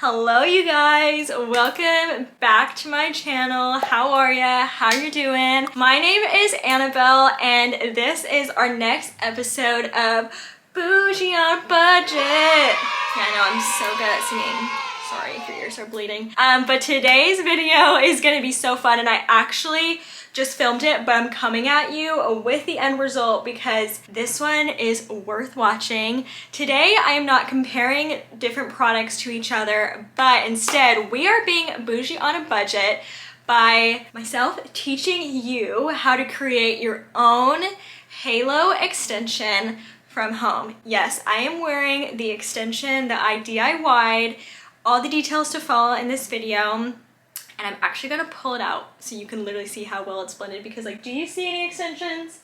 Hello you guys, welcome back to my channel. How are ya? How you doing? My name is Annabelle and this is our next episode of Bougie on Budget. Yeah, I know, I'm so good at singing. Sorry if your ears are bleeding. But today's video is gonna be so fun, and I actually just filmed it, but I'm coming at you with the end result because this one is worth watching. Today, I am not comparing different products to each other, but instead we are being bougie on a budget by myself teaching you how to create your own halo extension from home. Yes, I am wearing the extension that I DIY'd. All the details to follow in this video, and I'm actually gonna pull it out so you can literally see how well it's blended, because like, do you see any extensions?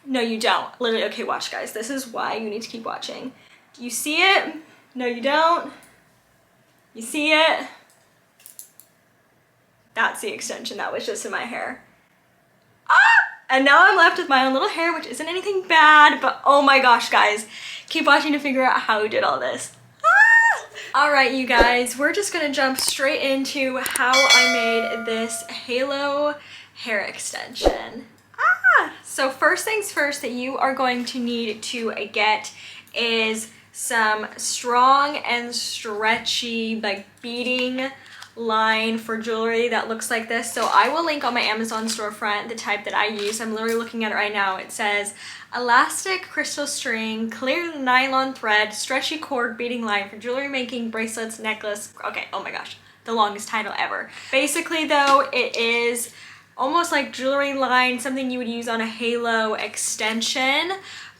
No, you don't. Literally, okay, watch guys. This is why you need to keep watching. Do you see it? No, you don't. You see it? That's the extension that was just in my hair. Ah! And now I'm left with my own little hair, which isn't anything bad, but oh my gosh, guys. Keep watching to figure out how we did all this. All right, you guys, we're just gonna jump straight into how I made this halo hair extension. So first things first that you are going to need to get is some strong and stretchy, like beading line for jewelry that looks like this. So I will link on my Amazon storefront the type that I use. I'm literally looking at it right now. It says elastic crystal string, clear nylon thread, stretchy cord beading line for jewelry making, bracelets, necklace. Okay, oh my gosh, the longest title ever. Basically though, it is almost like jewelry line, something you would use on a halo extension,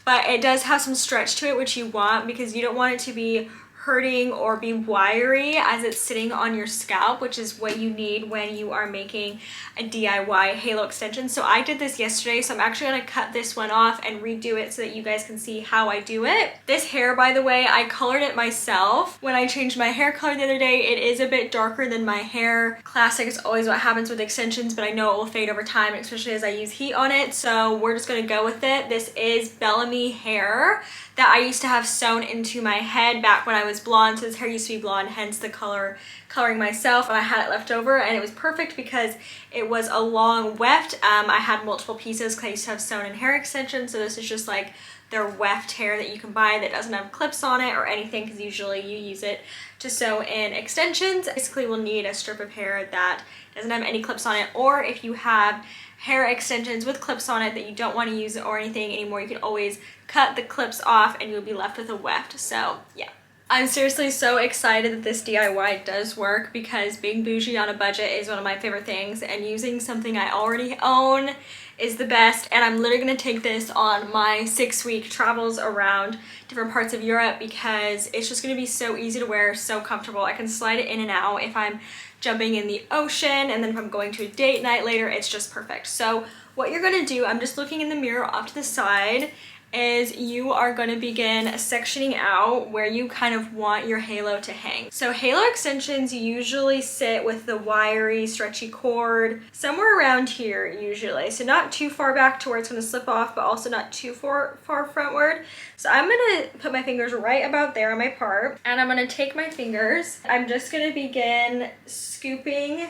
but it does have some stretch to it, which you want because you don't want it to be hurting or be wiry as it's sitting on your scalp, which is what you need when you are making a DIY halo extension. So I did this yesterday, so I'm actually gonna cut this one off and redo it so that you guys can see how I do it. This hair, by the way, I colored it myself. When I changed my hair color the other day, it is a bit darker than my hair. Classic is always what happens with extensions, but I know it will fade over time, especially as I use heat on it. So we're just gonna go with it. This is Bellamy hair that I used to have sewn into my head back when I was blonde. So this hair used to be blonde, hence the coloring myself, and I had it left over, and it was perfect because it was a long weft. I had multiple pieces because I used to have sewn in hair extensions, so this is just like their weft hair that you can buy that doesn't have clips on it or anything, because usually you use it to sew in extensions. Basically we'll need a strip of hair that doesn't have any clips on it, or if you have hair extensions with clips on it that you don't want to use it or anything anymore, you can always cut the clips off and you'll be left with a weft. So yeah, I'm seriously so excited that this DIY does work, because being bougie on a budget is one of my favorite things, and using something I already own is the best. And I'm literally gonna take this on my 6-week travels around different parts of Europe, because it's just gonna be so easy to wear, so comfortable. I can slide it in and out if I'm jumping in the ocean, and then if I'm going to a date night later, it's just perfect. So what you're gonna do, I'm just looking in the mirror off to the side, is you are going to begin sectioning out where you kind of want your halo to hang. So halo extensions usually sit with the wiry, stretchy cord somewhere around here usually. So not too far back to where it's going to slip off, but also not too far frontward. So I'm going to put my fingers right about there on my part, and I'm going to take my fingers. I'm just going to begin scooping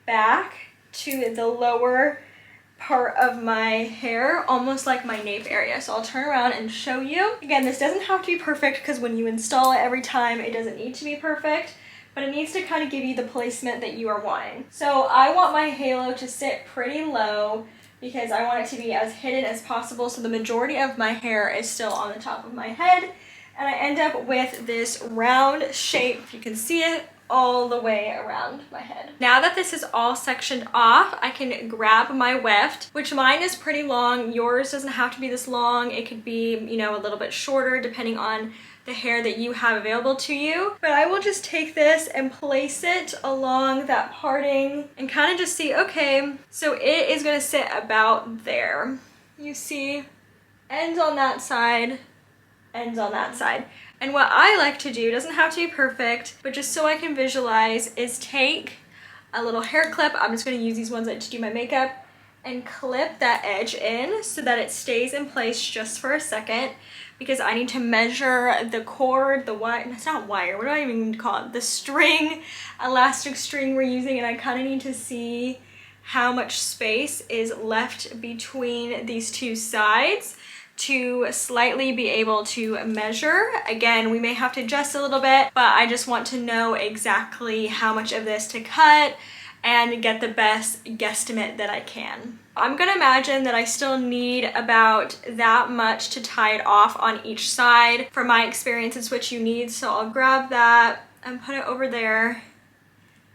back to the lower part of my hair, almost like my nape area. So I'll turn around and show you. Again, this doesn't have to be perfect, because when you install it every time, it doesn't need to be perfect, but it needs to kind of give you the placement that you are wanting. So I want my halo to sit pretty low, because I want it to be as hidden as possible, so the majority of my hair is still on the top of my head, and I end up with this round shape, if you can see it, all the way around my head. Now that this is all sectioned off, I can grab my weft, which mine is pretty long. Yours doesn't have to be this long. It could be, you know, a little bit shorter depending on the hair that you have available to you. But I will just take this and place it along that parting and kind of just see, okay, so it is gonna sit about there. You see, ends on that side, ends on that side. And what I like to do, doesn't have to be perfect, but just so I can visualize, is take a little hair clip. I'm just going to use these ones to do my makeup, and clip that edge in so that it stays in place just for a second. because I need to measure the cord, the wire, it's not wire, what do I even call it? The string, elastic string we're using, and I kind of need to see how much space is left between these two sides to slightly be able to measure. Again, we may have to adjust a little bit, but I just want to know exactly how much of this to cut and get the best guesstimate that I can. I'm gonna imagine that I still need about that much to tie it off on each side. From my experience, it's what you need, so I'll grab that and put it over there.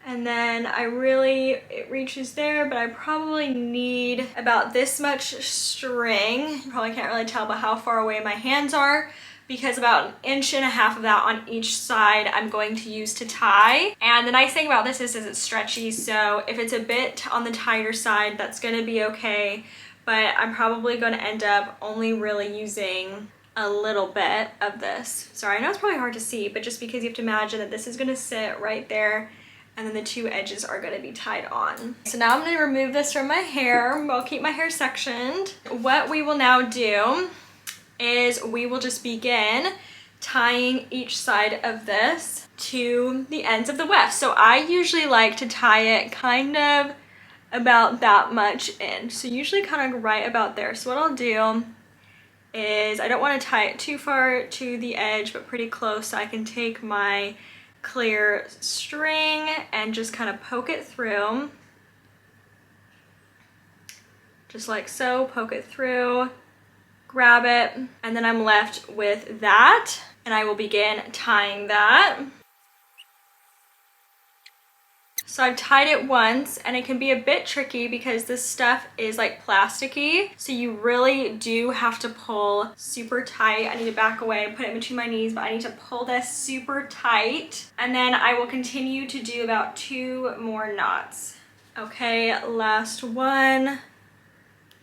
And then it reaches there, but I probably need about this much string. You probably can't really tell by how far away my hands are, because about 1.5 inches of that on each side I'm going to use to tie. And the nice thing about this is it's stretchy, so if it's a bit on the tighter side, that's gonna be okay, but I'm probably gonna end up only really using a little bit of this. Sorry, I know it's probably hard to see, but just because you have to imagine that this is gonna sit right there, and then the two edges are gonna be tied on. So now I'm gonna remove this from my hair. I'll keep my hair sectioned. What we will now do is we will just begin tying each side of this to the ends of the weft. So I usually like to tie it kind of about that much in. So usually kind of right about there. So what I'll do is, I don't want to tie it too far to the edge, but pretty close, so I can take my clear string and just kind of poke it through. Just like so, poke it through, grab it, and then I'm left with that, and I will begin tying that. So I've tied it once, and it can be a bit tricky because this stuff is like plasticky, so you really do have to pull super tight. I need to back away, put it between my knees, but I need to pull this super tight, and then I will continue to do about 2 more knots. Okay, last one,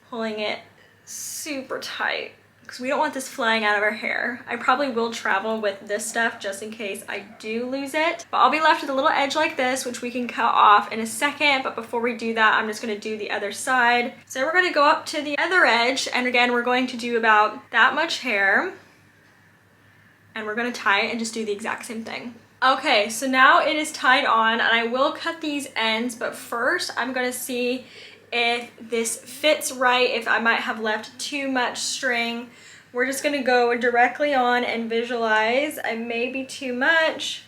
pulling it super tight, because we don't want this flying out of our hair. I probably will travel with this stuff just in case I do lose it. But I'll be left with a little edge like this, which we can cut off in a second. But before we do that, I'm just gonna do the other side. So we're gonna go up to the other edge. And again, we're going to do about that much hair. And we're gonna tie it and just do the exact same thing. Okay, so now it is tied on, and I will cut these ends, but first I'm gonna see if this fits right, if I might have left too much string. We're just gonna go directly on and visualize. I may be too much.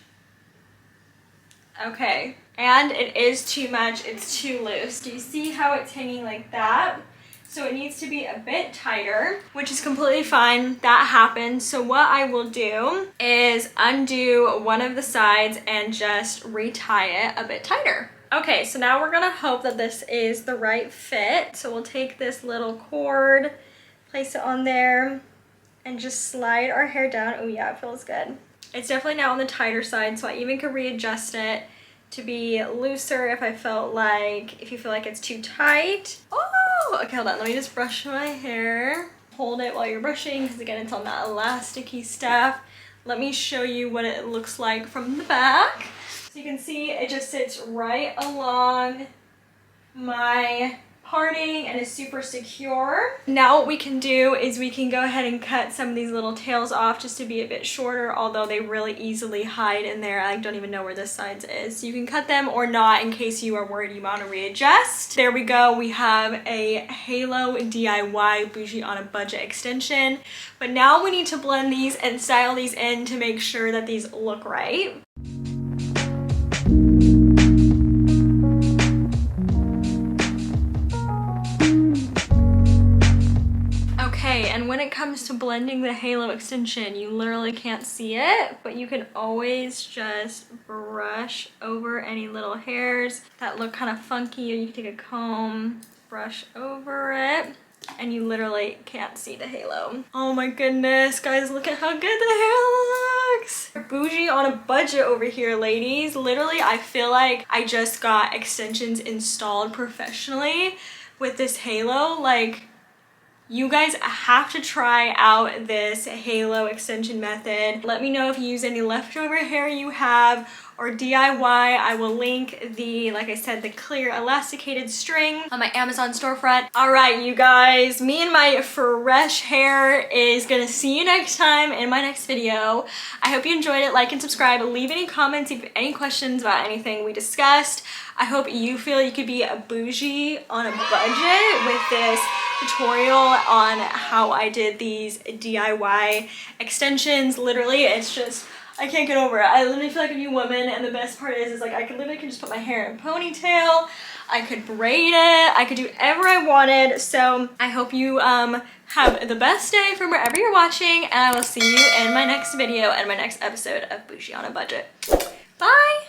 Okay, and it is too much, it's too loose. Do you see how it's hanging like that? So it needs to be a bit tighter, which is completely fine. That happens. So what I will do is undo one of the sides and just retie it a bit tighter. Okay, so now we're gonna hope that this is the right fit. So we'll take this little cord, place it on there, and just slide our hair down. Oh yeah, it feels good. It's definitely now on the tighter side, so I even could readjust it to be looser if I felt like, if you feel like it's too tight. Oh, okay, hold on, let me just brush my hair. Hold it while you're brushing, because again, it's on that elasticy stuff. Let me show you what it looks like from the back. So you can see it just sits right along my parting and is super secure. Now what we can do is we can go ahead and cut some of these little tails off just to be a bit shorter, although they really easily hide in there. I don't even know where this side is. So you can cut them or not in case you are worried you want to readjust. There we go. We have a Halo DIY Bougie on a Budget extension. But now we need to blend these and style these in to make sure that these look right. Okay, and when it comes to blending the halo extension, you literally can't see it, but you can always just brush over any little hairs that look kind of funky, or you can take a comb, brush over it, and you literally can't see the halo. Oh my goodness, guys, look at how good the hair looks. Bougie on a budget over here, ladies. Literally, I feel like I just got extensions installed professionally with this halo. Like, you guys have to try out this halo extension method. Let me know if you use any leftover hair you have, or DIY. I will link the, like I said, the clear elasticated string on my Amazon storefront. All right, you guys, me and my fresh hair is gonna see you next time in my next video. I hope you enjoyed it. Like and subscribe. Leave any comments if you have any questions about anything we discussed. I hope you feel you could be a bougie on a budget with this tutorial on how I did these DIY extensions. Literally, it's just, I can't get over it. I literally feel like a new woman, and the best part is like I could literally just put my hair in a ponytail, I could braid it, I could do whatever I wanted. So I hope you have the best day from wherever you're watching, and I will see you in my next video and my next episode of Bougie on a Budget. Bye!